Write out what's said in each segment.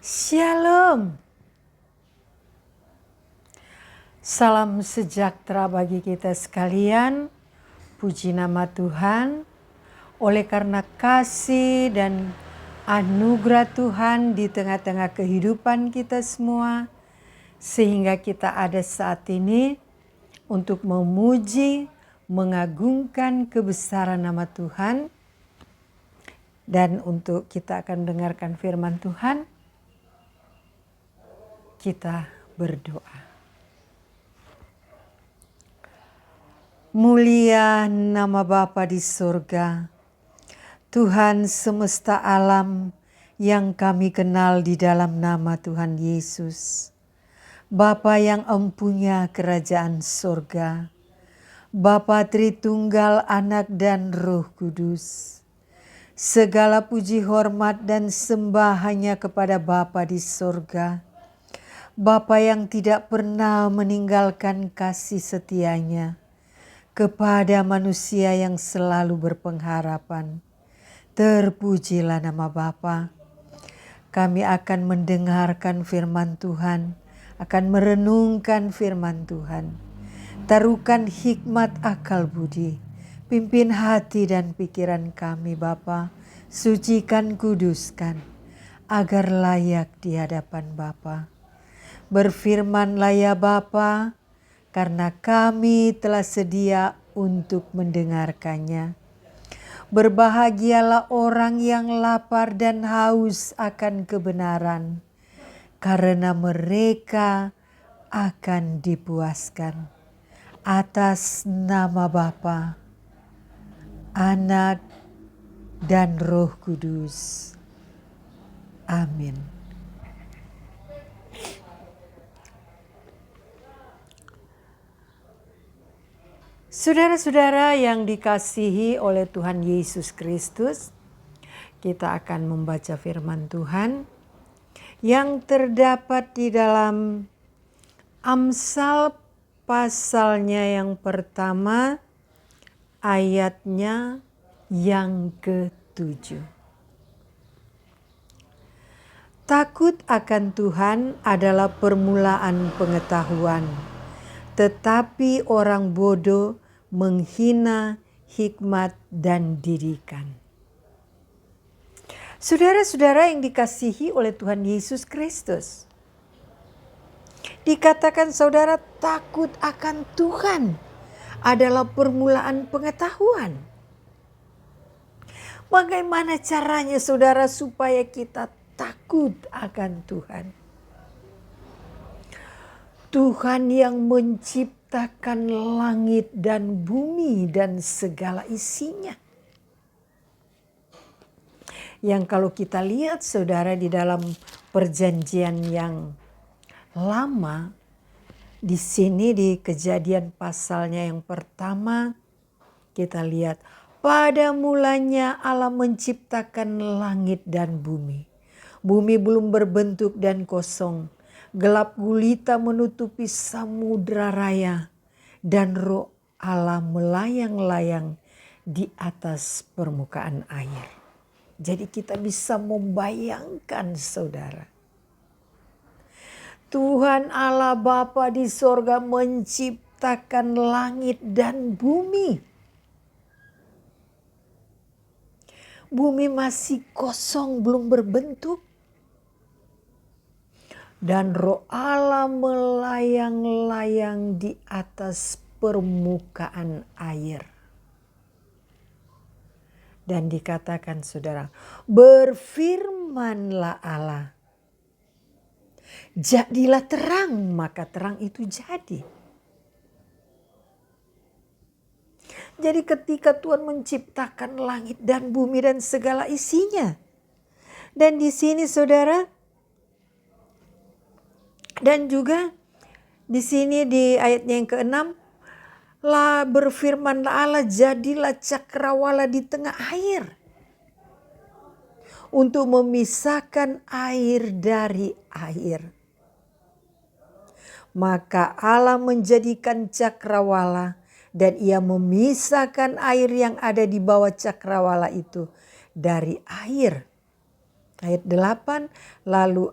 Shalom. Salam sejahtera bagi kita sekalian. Puji nama Tuhan. Oleh karena kasih dan anugerah Tuhan di tengah-tengah kehidupan kita semua, sehingga kita ada saat ini untuk memuji, mengagungkan kebesaran nama Tuhan. Dan untuk kita akan dengarkan firman Tuhan, kita berdoa. Mulia nama Bapa di surga, Tuhan semesta alam yang kami kenal di dalam nama Tuhan Yesus. Bapa yang empunya kerajaan surga, Bapa Tritunggal, Anak dan Roh Kudus. Segala puji hormat dan sembah hanya kepada Bapa di surga. Bapa yang tidak pernah meninggalkan kasih setianya kepada manusia yang selalu berpengharapan. Terpujilah nama Bapa. Kami akan mendengarkan firman Tuhan, akan merenungkan firman Tuhan. Taruhkan hikmat akal budi, pimpin hati dan pikiran kami Bapa, sucikan kuduskan, agar layak di hadapan Bapa. Berfirmanlah ya Bapa, karena kami telah sedia untuk mendengarkannya. Berbahagialah orang yang lapar dan haus akan kebenaran, karena mereka akan dipuaskan. Atas nama Bapa, Anak, dan Roh Kudus. Amin. Saudara-saudara yang dikasihi oleh Tuhan Yesus Kristus, kita akan membaca firman Tuhan yang terdapat di dalam Amsal pasalnya yang pertama, ayatnya yang ke-7. Takut akan Tuhan adalah permulaan pengetahuan, tetapi orang bodoh menghina hikmat dan didikan. Saudara-saudara yang dikasihi oleh Tuhan Yesus Kristus, dikatakan saudara takut akan Tuhan adalah permulaan pengetahuan. Bagaimana caranya saudara supaya kita takut akan Tuhan? Tuhan yang menciptakan langit dan bumi dan segala isinya. Yang kalau kita lihat saudara di dalam perjanjian yang lama, di sini di Kejadian pasalnya yang pertama, kita lihat pada mulanya Allah menciptakan langit dan bumi. Bumi belum berbentuk dan kosong. Gelap gulita menutupi samudra raya, dan roh Allah melayang-layang di atas permukaan air. Jadi kita bisa membayangkan saudara, Tuhan Allah Bapa di sorga menciptakan langit dan bumi. Bumi masih kosong, belum berbentuk. Dan roh Allah melayang-layang di atas permukaan air. Dan dikatakan saudara, berfirmanlah Allah, jadilah terang, maka terang itu jadi. Jadi ketika Tuhan menciptakan langit dan bumi dan segala isinya. Dan di sini saudara, dan juga di sini di ayatnya yang ke-6, lah berfirmanlah Allah, jadilah cakrawala di tengah air untuk memisahkan air dari air. Maka Allah menjadikan cakrawala dan ia memisahkan air yang ada di bawah cakrawala itu dari air. Ayat 8, lalu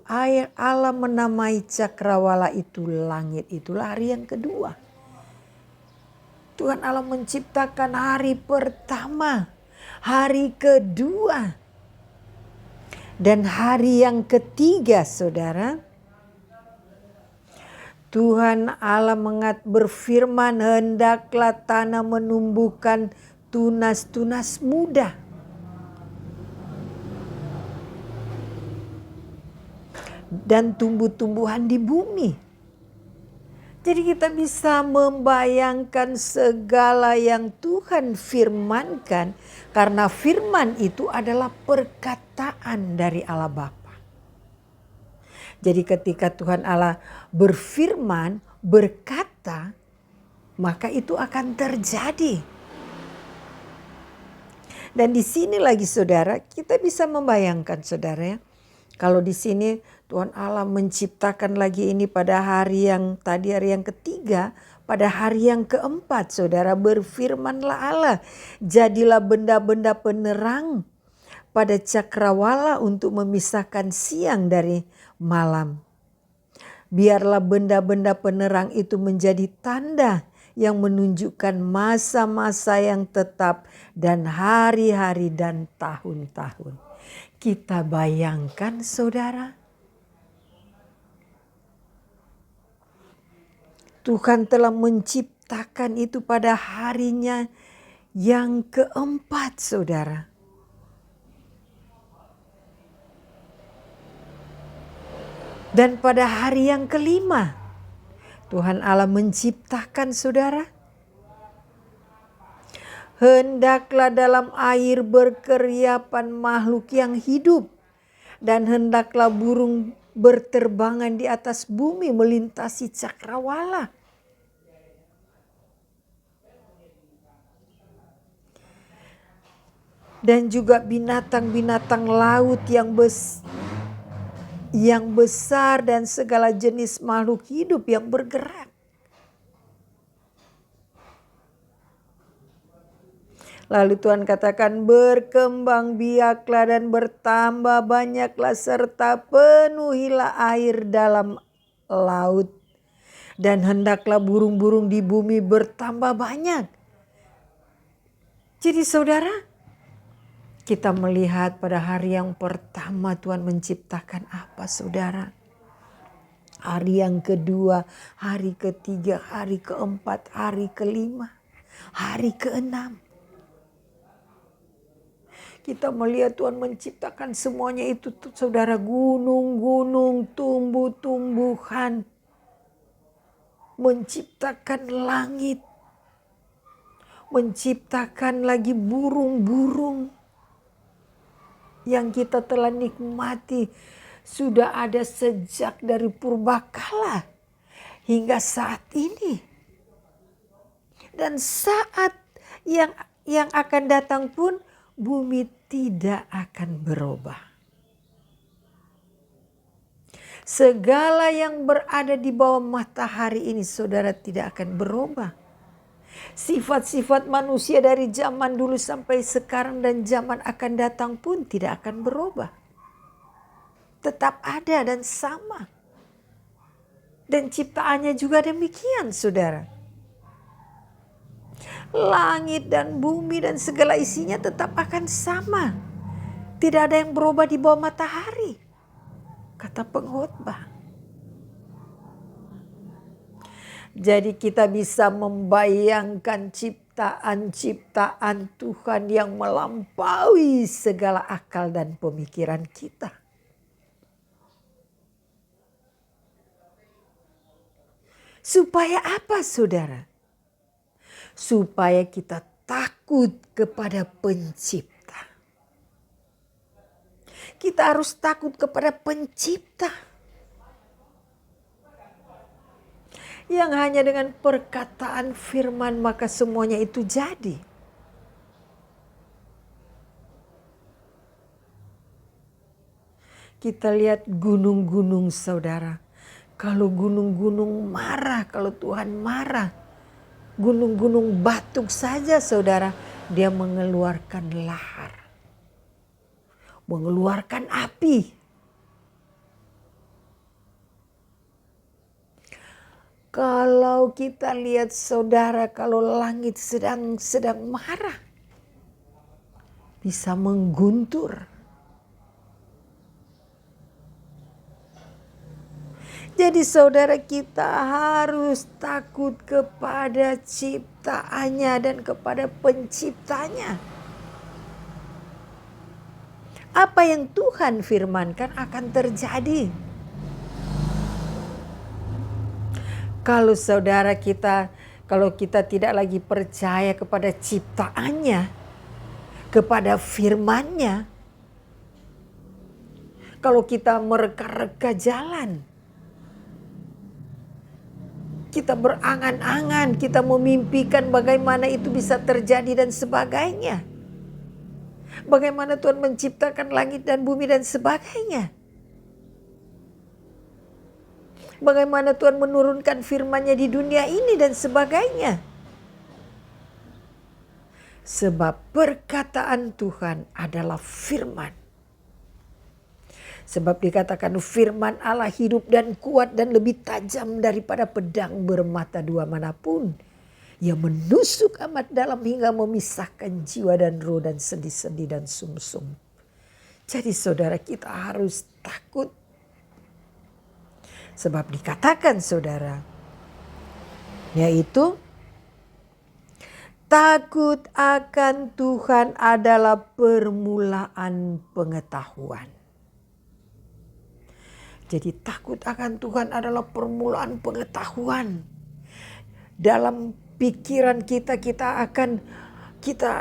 Allah menamai cakrawala itu langit. Itulah hari yang kedua. Tuhan Allah menciptakan hari pertama, hari kedua, dan hari yang ketiga, saudara. Tuhan Allah berfirman, hendaklah tanah menumbuhkan tunas-tunas muda. Dan tumbuh-tumbuhan di bumi. Jadi kita bisa membayangkan segala yang Tuhan firmankan. Karena firman itu adalah perkataan dari Allah Bapa. Jadi ketika Tuhan Allah berfirman, berkata, maka itu akan terjadi. Dan di sini lagi saudara, kita bisa membayangkan saudara ya. Kalau di sini Tuhan Allah menciptakan lagi ini pada hari yang tadi, hari yang ketiga, pada hari yang keempat, saudara, berfirmanlah Allah, jadilah benda-benda penerang pada cakrawala untuk memisahkan siang dari malam. Biarlah benda-benda penerang itu menjadi tanda yang menunjukkan masa-masa yang tetap dan hari-hari dan tahun-tahun. Kita bayangkan saudara, Tuhan telah menciptakan itu pada harinya yang keempat saudara. Dan pada hari yang kelima, Tuhan Allah menciptakan saudara. Hendaklah dalam air berkeriapan makhluk yang hidup. Dan hendaklah burung berterbangan di atas bumi melintasi cakrawala. Dan juga binatang-binatang laut yang besar dan segala jenis makhluk hidup yang bergerak. Lalu Tuhan katakan, berkembang biaklah dan bertambah banyaklah serta penuhilah air dalam laut. Dan hendaklah burung-burung di bumi bertambah banyak. Jadi saudara, kita melihat pada hari yang pertama Tuhan menciptakan apa saudara? Hari yang kedua, hari ketiga, hari keempat, hari kelima, hari keenam. Kita melihat Tuhan menciptakan semuanya itu saudara, gunung-gunung, tumbuh-tumbuhan. Menciptakan langit. Menciptakan lagi burung-burung. Yang kita telah nikmati sudah ada sejak dari purbakala hingga saat ini. Dan saat yang akan datang pun bumi tidak akan berubah. Segala yang berada di bawah matahari ini saudara tidak akan berubah. Sifat-sifat manusia dari zaman dulu sampai sekarang dan zaman akan datang pun tidak akan berubah. Tetap ada dan sama. Dan ciptaannya juga demikian saudara. Langit dan bumi dan segala isinya tetap akan sama. Tidak ada yang berubah di bawah matahari. Kata pengkhotbah. Jadi kita bisa membayangkan ciptaan-ciptaan Tuhan yang melampaui segala akal dan pemikiran kita. Supaya apa saudara? Supaya kita takut kepada pencipta. Kita harus takut kepada pencipta. Yang hanya dengan perkataan firman maka semuanya itu jadi. Kita lihat gunung-gunung saudara. Kalau gunung-gunung marah, kalau Tuhan marah. Gunung-gunung batuk saja saudara, dia mengeluarkan lahar. mengeluarkan api. Kalau kita lihat saudara, kalau langit sedang marah, bisa mengguntur. Jadi saudara, kita harus takut kepada ciptaannya dan kepada penciptanya. Apa yang Tuhan firmankan akan terjadi. Kalau saudara kalau kita tidak lagi percaya kepada ciptaannya, kepada firman-Nya, kalau kita mereka-reka jalan, kita berangan-angan, kita memimpikan bagaimana itu bisa terjadi dan sebagainya. Bagaimana Tuhan menciptakan langit dan bumi dan sebagainya. Bagaimana Tuhan menurunkan firman-Nya di dunia ini dan sebagainya. Sebab perkataan Tuhan adalah firman. Sebab dikatakan firman Allah hidup dan kuat dan lebih tajam daripada pedang bermata dua manapun. Ia menusuk amat dalam hingga memisahkan jiwa dan roh dan sendi-sendi dan sumsum. Jadi saudara, kita harus takut. Sebab dikatakan saudara, yaitu takut akan Tuhan adalah permulaan pengetahuan. Jadi takut akan Tuhan adalah permulaan pengetahuan. Dalam pikiran kita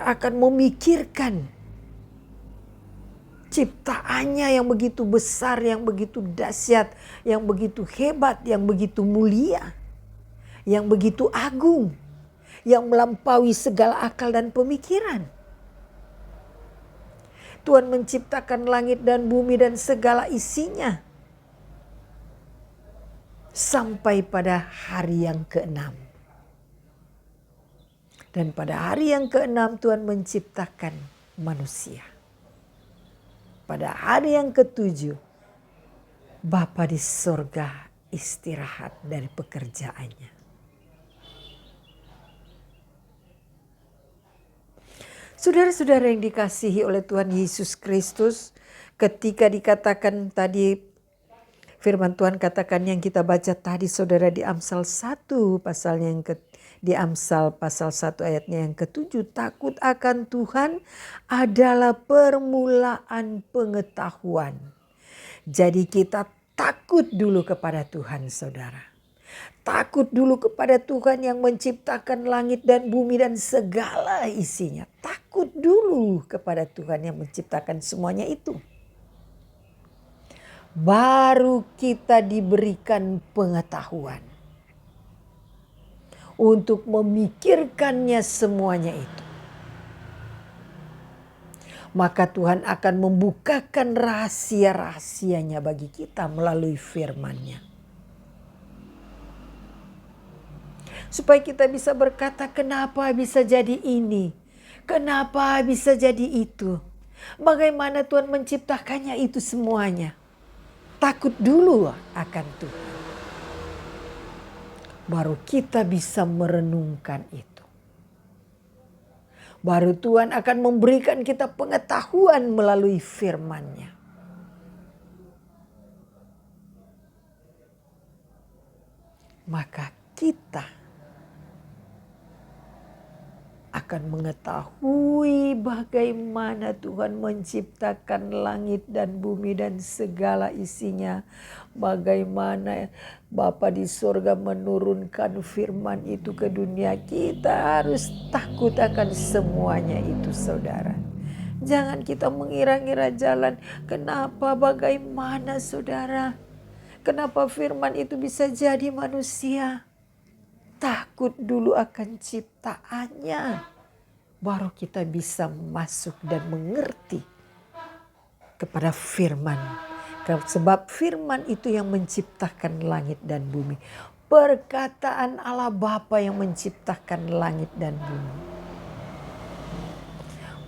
akan memikirkan ciptaannya yang begitu besar, yang begitu dahsyat, yang begitu hebat, yang begitu mulia, yang begitu agung, yang melampaui segala akal dan pemikiran. Tuhan menciptakan langit dan bumi dan segala isinya sampai pada hari yang ke-6. Dan pada hari yang ke-6 Tuhan menciptakan manusia. Pada hari yang ke-7, Bapa di sorga istirahat dari pekerjaannya. Saudara-saudara yang dikasihi oleh Tuhan Yesus Kristus, ketika dikatakan tadi, firman Tuhan katakan yang kita baca tadi saudara di Amsal 1 pasalnya di Amsal pasal 1 ayatnya yang ke-7, takut akan Tuhan adalah permulaan pengetahuan. Jadi kita takut dulu kepada Tuhan saudara. Takut dulu kepada Tuhan yang menciptakan langit dan bumi dan segala isinya. Takut dulu kepada Tuhan yang menciptakan semuanya itu. Baru kita diberikan pengetahuan untuk memikirkannya semuanya itu. Maka Tuhan akan membukakan rahasia-rahasianya bagi kita melalui firman-Nya. Supaya kita bisa berkata, kenapa bisa jadi ini? Kenapa bisa jadi itu? Bagaimana Tuhan menciptakannya itu semuanya? Takut dulu akan Tuhan. Baru kita bisa merenungkan itu. Baru Tuhan akan memberikan kita pengetahuan melalui firman-Nya. Maka kita akan mengetahui bagaimana Tuhan menciptakan langit dan bumi dan segala isinya. Bagaimana Bapa di sorga menurunkan firman itu ke dunia. Kita harus takut akan semuanya itu saudara. Jangan kita mengira-ngira jalan. Kenapa, bagaimana saudara? Kenapa firman itu bisa jadi manusia? Takut dulu akan ciptaannya. Baru kita bisa masuk dan mengerti kepada firman. Sebab firman itu yang menciptakan langit dan bumi. Perkataan Allah Bapa yang menciptakan langit dan bumi.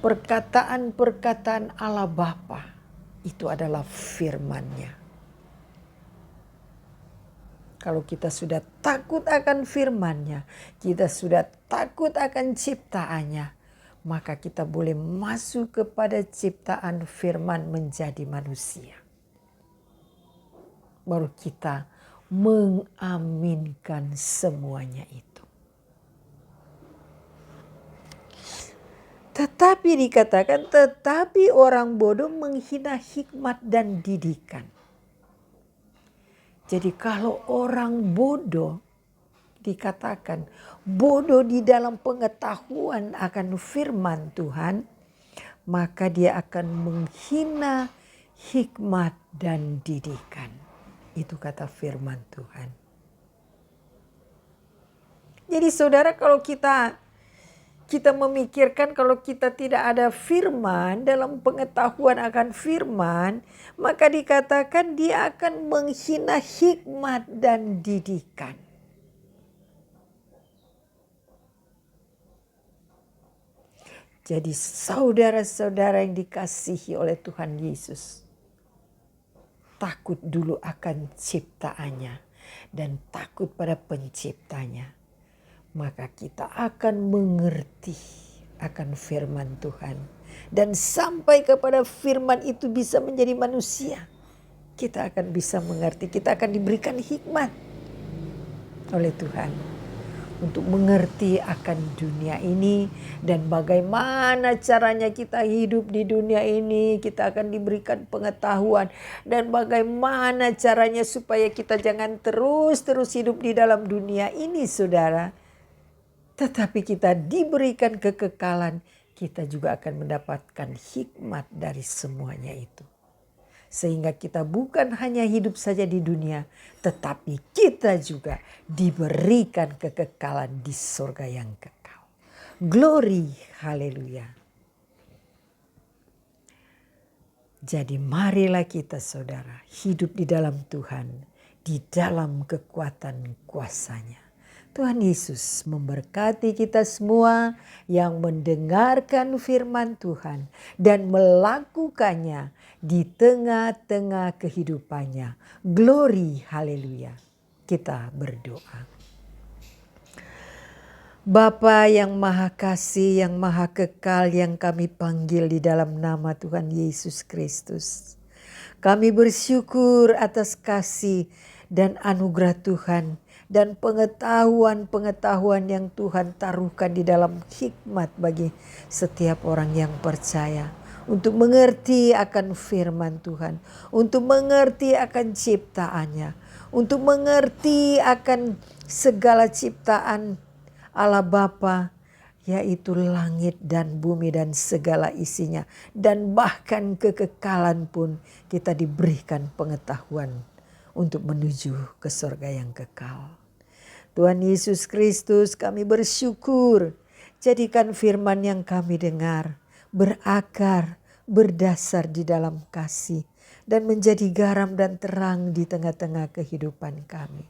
Perkataan-perkataan Allah Bapa itu adalah firman-Nya. Kalau kita sudah takut akan firman-Nya, kita sudah takut akan ciptaannya, maka kita boleh masuk kepada ciptaan firman menjadi manusia. Baru kita mengaminkan semuanya itu. Tetapi dikatakan, tetapi orang bodoh menghina hikmat dan didikan. Jadi kalau orang bodoh, dikatakan bodoh di dalam pengetahuan akan firman Tuhan, maka dia akan menghina hikmat dan didikan. Itu kata firman Tuhan. Jadi saudara, kalau kita memikirkan kalau kita tidak ada firman, dalam pengetahuan akan firman, maka dikatakan dia akan menghina hikmat dan didikan. Jadi saudara-saudara yang dikasihi oleh Tuhan Yesus, takut dulu akan ciptaannya dan takut pada penciptanya. Maka kita akan mengerti akan firman Tuhan. Dan sampai kepada firman itu bisa menjadi manusia, kita akan bisa mengerti, kita akan diberikan hikmat oleh Tuhan untuk mengerti akan dunia ini dan bagaimana caranya kita hidup di dunia ini. Kita akan diberikan pengetahuan dan bagaimana caranya supaya kita jangan terus hidup di dalam dunia ini, saudara. Tetapi kita diberikan kekekalan, kita juga akan mendapatkan hikmat dari semuanya itu. Sehingga kita bukan hanya hidup saja di dunia, tetapi kita juga diberikan kekekalan di surga yang kekal. Glory, haleluya. Jadi marilah kita saudara hidup di dalam Tuhan, di dalam kekuatan kuasa-Nya. Tuhan Yesus memberkati kita semua yang mendengarkan firman Tuhan dan melakukannya di tengah-tengah kehidupannya. Glory, haleluya. Kita berdoa. Bapa yang maha kasih, yang maha kekal, yang kami panggil di dalam nama Tuhan Yesus Kristus. Kami bersyukur atas kasih dan anugerah Tuhan dan pengetahuan-pengetahuan yang Tuhan taruhkan di dalam hikmat bagi setiap orang yang percaya. Untuk mengerti akan firman Tuhan, untuk mengerti akan ciptaannya, untuk mengerti akan segala ciptaan Allah Bapa, yaitu langit dan bumi dan segala isinya. Dan bahkan kekekalan pun kita diberikan pengetahuan untuk menuju ke surga yang kekal. Tuhan Yesus Kristus, kami bersyukur. Jadikan firman yang kami dengar berakar, berdasar di dalam kasih, dan menjadi garam dan terang di tengah-tengah kehidupan kami.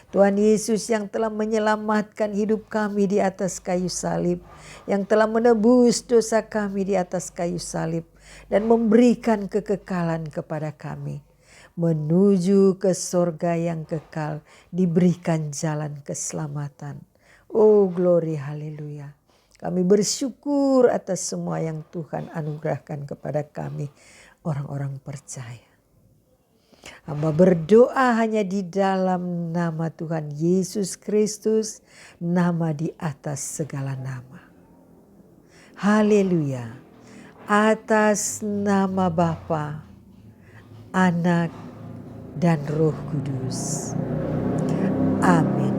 Tuhan Yesus yang telah menyelamatkan hidup kami di atas kayu salib, yang telah menebus dosa kami di atas kayu salib, dan memberikan kekekalan kepada kami. Menuju ke surga yang kekal, diberikan jalan keselamatan. Oh glory, haleluya. Kami bersyukur atas semua yang Tuhan anugerahkan kepada kami, orang-orang percaya. Hamba berdoa hanya di dalam nama Tuhan Yesus Kristus, nama di atas segala nama. Haleluya. Atas nama Bapa, Anak, dan Roh Kudus. Amin.